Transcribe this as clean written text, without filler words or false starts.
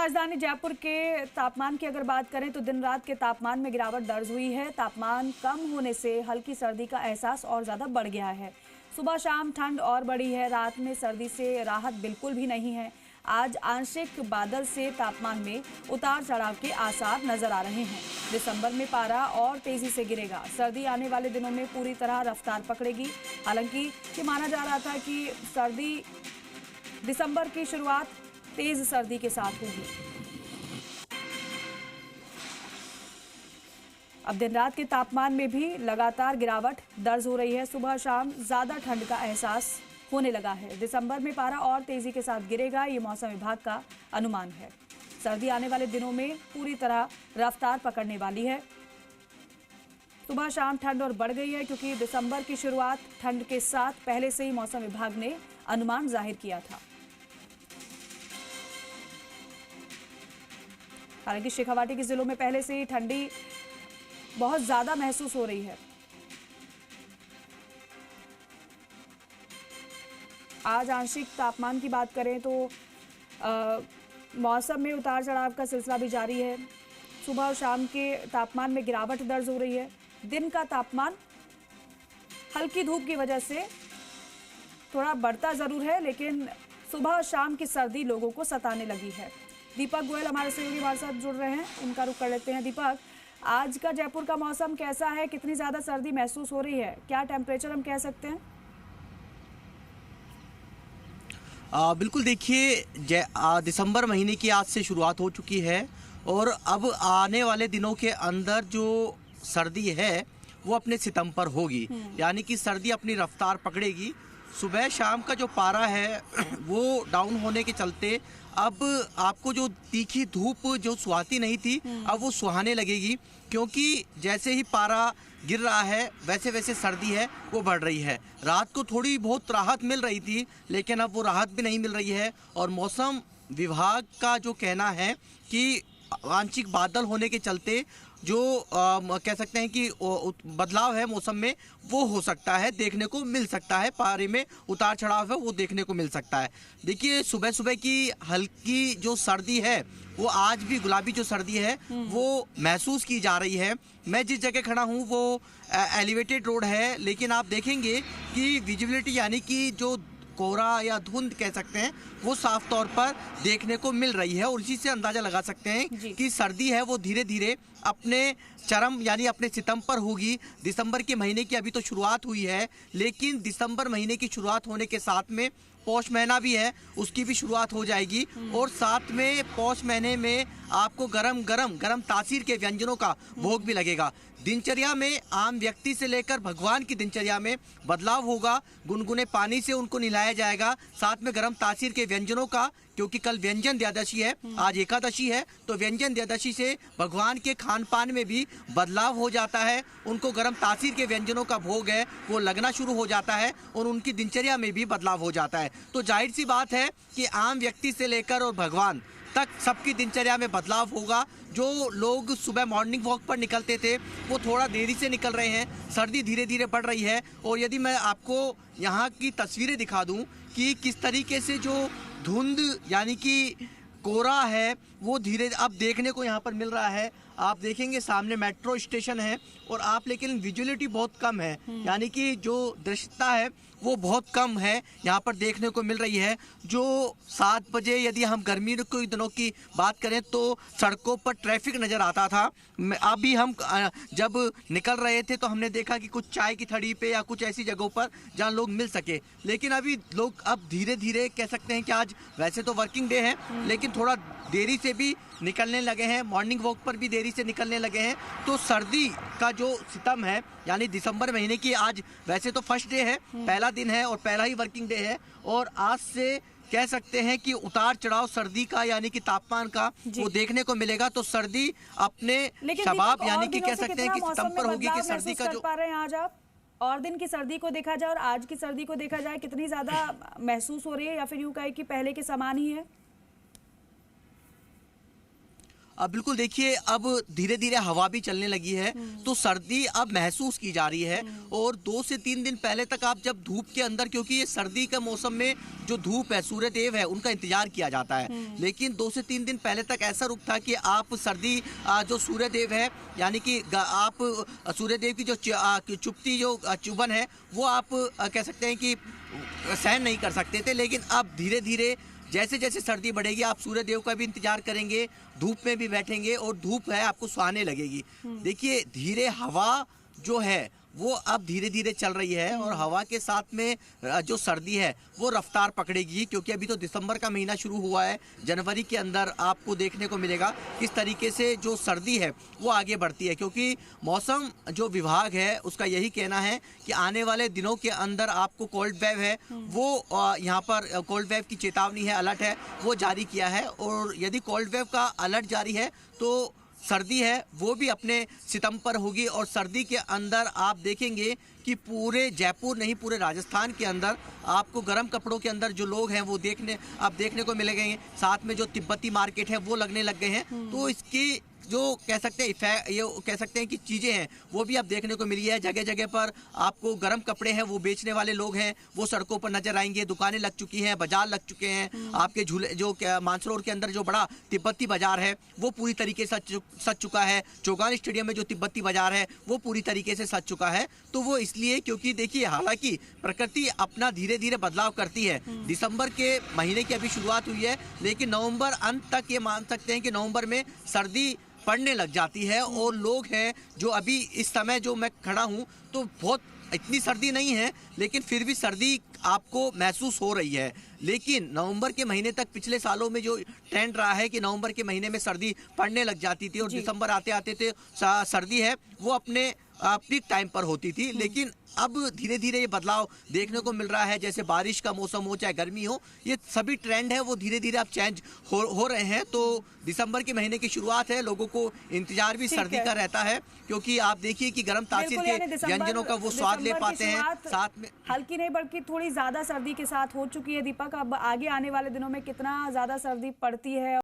राजधानी जयपुर के तापमान की अगर बात करें तो दिन रात के तापमान में गिरावट दर्ज हुई है। तापमान कम होने से हल्की सर्दी का एहसास और ज्यादा बढ़ गया है। सुबह शाम ठंड और बढ़ी है। रात में सर्दी से राहत बिल्कुल भी नहीं है। आज आंशिक बादल से तापमान में उतार चढ़ाव के आसार नजर आ रहे हैं। दिसंबर में पारा और तेजी से गिरेगा। सर्दी आने वाले दिनों में पूरी तरह रफ्तार पकड़ेगी। हालांकि ये माना जा रहा था कि सर्दी दिसंबर की शुरुआत तेज सर्दी के साथ होगी। अब दिन रात के तापमान में भी लगातार गिरावट दर्ज हो रही है। सुबह शाम ज्यादा ठंड का एहसास होने लगा है। दिसंबर में पारा और तेजी के साथ गिरेगा, ये मौसम विभाग का अनुमान है। सर्दी आने वाले दिनों में पूरी तरह रफ्तार पकड़ने वाली है। सुबह शाम ठंड और बढ़ गई है क्योंकि दिसंबर की शुरुआत ठंड के साथ पहले से ही मौसम विभाग ने अनुमान जाहिर किया था। हालांकि शेखावाटी के जिलों में पहले से ही ठंडी बहुत ज्यादा महसूस हो रही है। आज आंशिक तापमान की बात करें तो मौसम में उतार चढ़ाव का सिलसिला भी जारी है। सुबह और शाम के तापमान में गिरावट दर्ज हो रही है। दिन का तापमान हल्की धूप की वजह से थोड़ा बढ़ता जरूर है, लेकिन सुबह और शाम की सर्दी लोगों को सताने लगी है। दीपक गोयल हमारे सहयोगी हमारे साथ जुड़ रहे हैं, उनका रुख कर लेते हैं। दीपक, आज का जयपुर का मौसम कैसा है? कितनी ज्यादा सर्दी महसूस हो रही है? क्या टेम्परेचर हम कह सकते हैं? बिल्कुल, देखिए दिसंबर महीने की आज से शुरुआत हो चुकी है और अब आने वाले दिनों के अंदर जो सर्दी है वो अपने सितम पर होगी। यानी कि सर्दी अपनी रफ्तार पकड़ेगी। सुबह शाम का जो पारा है वो डाउन होने के चलते अब आपको जो तीखी धूप जो सुहाती नहीं थी अब वो सुहाने लगेगी, क्योंकि जैसे ही पारा गिर रहा है वैसे वैसे सर्दी है वो बढ़ रही है। रात को थोड़ी बहुत राहत मिल रही थी, लेकिन अब वो राहत भी नहीं मिल रही है और मौसम विभाग का जो कहना है कि आंशिक बादल होने के चलते जो कह सकते हैं कि बदलाव है मौसम में वो हो सकता है, देखने को मिल सकता है। पारे में उतार चढ़ाव है वो देखने को मिल सकता है। देखिए, सुबह सुबह की हल्की जो सर्दी है वो आज भी गुलाबी जो सर्दी है वो महसूस की जा रही है। मैं जिस जगह खड़ा हूँ वो एलिवेटेड रोड है, लेकिन आप देखेंगे कि विजिबिलिटी यानी कि जो कोहरा या धुंध कह सकते हैं वो साफ तौर पर देखने को मिल रही है और इसी से अंदाजा लगा सकते हैं कि सर्दी है वो धीरे धीरे अपने चरम यानी अपने सितम पर होगी। दिसंबर के महीने की अभी तो शुरुआत हुई है, लेकिन दिसंबर महीने की शुरुआत होने के साथ में पौष महीना भी है, उसकी भी शुरुआत हो जाएगी और साथ में पौष महीने में आपको गरम गरम गरम तासीर के व्यंजनों का भोग भी लगेगा। दिनचर्या में आम व्यक्ति से लेकर भगवान की दिनचर्या में बदलाव होगा। गुनगुने पानी से उनको नहलाया जाएगा, साथ में गरम तासीर के व्यंजनों का, क्योंकि कल व्यंजन द्वादशी है, आज एकादशी है, तो व्यंजन द्वादशी से भगवान के खान पान में भी बदलाव हो जाता है। उनको गरम तासीर के व्यंजनों का भोग है वो लगना शुरू हो जाता है और उनकी दिनचर्या में भी बदलाव हो जाता है। तो जाहिर सी बात है कि आम व्यक्ति से लेकर और भगवान तक सबकी दिनचर्या में बदलाव होगा। जो लोग सुबह मॉर्निंग वॉक पर निकलते थे वो थोड़ा देरी से निकल रहे हैं। सर्दी धीरे धीरे बढ़ रही है और यदि मैं आपको यहाँ की तस्वीरें दिखा दूँ कि किस तरीके से जो धुंध यानी कि कोहरा है वो धीरे अब देखने को यहाँ पर मिल रहा है। आप देखेंगे सामने मेट्रो स्टेशन है और आप लेकिन विजुअलिटी बहुत कम है, यानी कि जो दृश्यता है वो बहुत कम है यहाँ पर देखने को मिल रही है। जो 7 बजे यदि हम गर्मी के दिनों की बात करें तो सड़कों पर ट्रैफिक नज़र आता था। अभी हम जब निकल रहे थे तो हमने देखा कि कुछ चाय की थड़ी पे या कुछ ऐसी जगहों पर जहाँ लोग मिल सके, लेकिन अभी लोग अब धीरे धीरे कह सकते हैं कि आज वैसे तो वर्किंग डे है लेकिन थोड़ा देरी से भी निकलने लगे हैं, मॉर्निंग वॉक पर भी देरी से निकलने लगे हैं। तो सर्दी का जो सितम है यानी दिसंबर महीने की आज वैसे तो फर्स्ट डे है, पहला दिन है और पहला ही वर्किंग डे है और आज से कह सकते हैं कि उतार चढ़ाव सर्दी का यानी कि तापमान का वो देखने को मिलेगा। तो सर्दी अपने शबाब यानी कि कह सकते हैं कि सितम पर होगी कि सर्दी का जो पा रहे हैं आज आप और दिन की सर्दी को देखा जाए और आज की सर्दी को देखा जाए कितनी ज्यादा महसूस हो रही है या फिर यूं कहे कि पहले के समान ही है? बिल्कुल देखिए, अब धीरे धीरे हवा भी चलने लगी है, तो सर्दी अब महसूस की जा रही है। और 2 से 3 दिन पहले तक आप जब धूप के अंदर, क्योंकि ये सर्दी के मौसम में जो धूप है, सूर्य देव है, उनका इंतजार किया जाता है, लेकिन 2 से 3 दिन पहले तक ऐसा रुख था कि आप सर्दी जो सूर्य देव है, यानी कि आप सूर्य देव की जो चुपती जो चुभन है, वो आप कह सकते हैं कि सहन नहीं कर सकते थे। लेकिन अब धीरे धीरे जैसे जैसे सर्दी बढ़ेगी, आप सूर्य देव का भी इंतजार करेंगे, धूप में भी बैठेंगे और धूप है आपको सुहाने लगेगी। देखिए, धीरे हवा जो है वो अब धीरे धीरे चल रही है, और हवा के साथ में जो सर्दी है वो रफ्तार पकड़ेगी, क्योंकि अभी तो दिसंबर का महीना शुरू हुआ है। जनवरी के अंदर आपको देखने को मिलेगा किस तरीके से जो सर्दी है वो आगे बढ़ती है, क्योंकि मौसम जो विभाग है उसका यही कहना है कि आने वाले दिनों के अंदर आपको कोल्ड वेव है वो यहाँ पर कोल्ड वेव की चेतावनी है, अलर्ट है, वो जारी किया है। और यदि कोल्ड वेव का अलर्ट जारी है तो सर्दी है वो भी अपने सितम पर होगी। और सर्दी के अंदर आप देखेंगे कि पूरे जयपुर नहीं, पूरे राजस्थान के अंदर आपको गर्म कपड़ों के अंदर जो लोग हैं वो देखने को मिलेंगे। साथ में जो तिब्बती मार्केट है वो लगने लग गए हैं। तो इसकी जो कह सकते हैं ये कह सकते हैं कि चीज़ें हैं वो भी अब देखने को मिली है। जगह जगह पर आपको गर्म कपड़े हैं वो बेचने वाले लोग हैं वो सड़कों पर नजर आएंगे। दुकानें लग चुकी हैं, बाजार लग चुके हैं। आपके झूले जो मानसरोवर के अंदर जो बड़ा तिब्बती बाजार है वो पूरी तरीके से सज चुका है। चौगान स्टेडियम में जो तिब्बती बाजार है वो पूरी तरीके से सज चुका है। तो वो इसलिए क्योंकि देखिए, हालांकि प्रकृति अपना धीरे धीरे बदलाव करती है। दिसंबर के महीने की अभी शुरुआत हुई है, लेकिन नवंबर अंत तक ये मान सकते हैं कि नवंबर में सर्दी पड़ने लग जाती है। और लोग हैं जो अभी इस समय जो मैं खड़ा हूँ तो बहुत इतनी सर्दी नहीं है, लेकिन फिर भी सर्दी आपको महसूस हो रही है। लेकिन नवंबर के महीने तक पिछले सालों में जो ट्रेंड रहा है कि नवंबर के महीने में सर्दी पड़ने लग जाती थी और दिसंबर आते आते थे सर्दी है वो अपने पीक टाइम पर होती थी। लेकिन अब धीरे धीरे ये बदलाव देखने को मिल रहा है। जैसे बारिश का मौसम हो चाहे गर्मी हो, ये सभी ट्रेंड है वो धीरे धीरे अब चेंज हो रहे हैं। तो दिसंबर के महीने की शुरुआत है, लोगों को इंतजार भी सर्दी का रहता है, क्योंकि आप देखिए कि गर्म तासीर के व्यंजनों का वो स्वाद ले पाते हैं। साथ में हल्की नहीं बल्कि थोड़ी ज्यादा सर्दी के साथ हो चुकी है। दीपक, अब आगे आने वाले दिनों में कितना ज्यादा सर्दी पड़ती है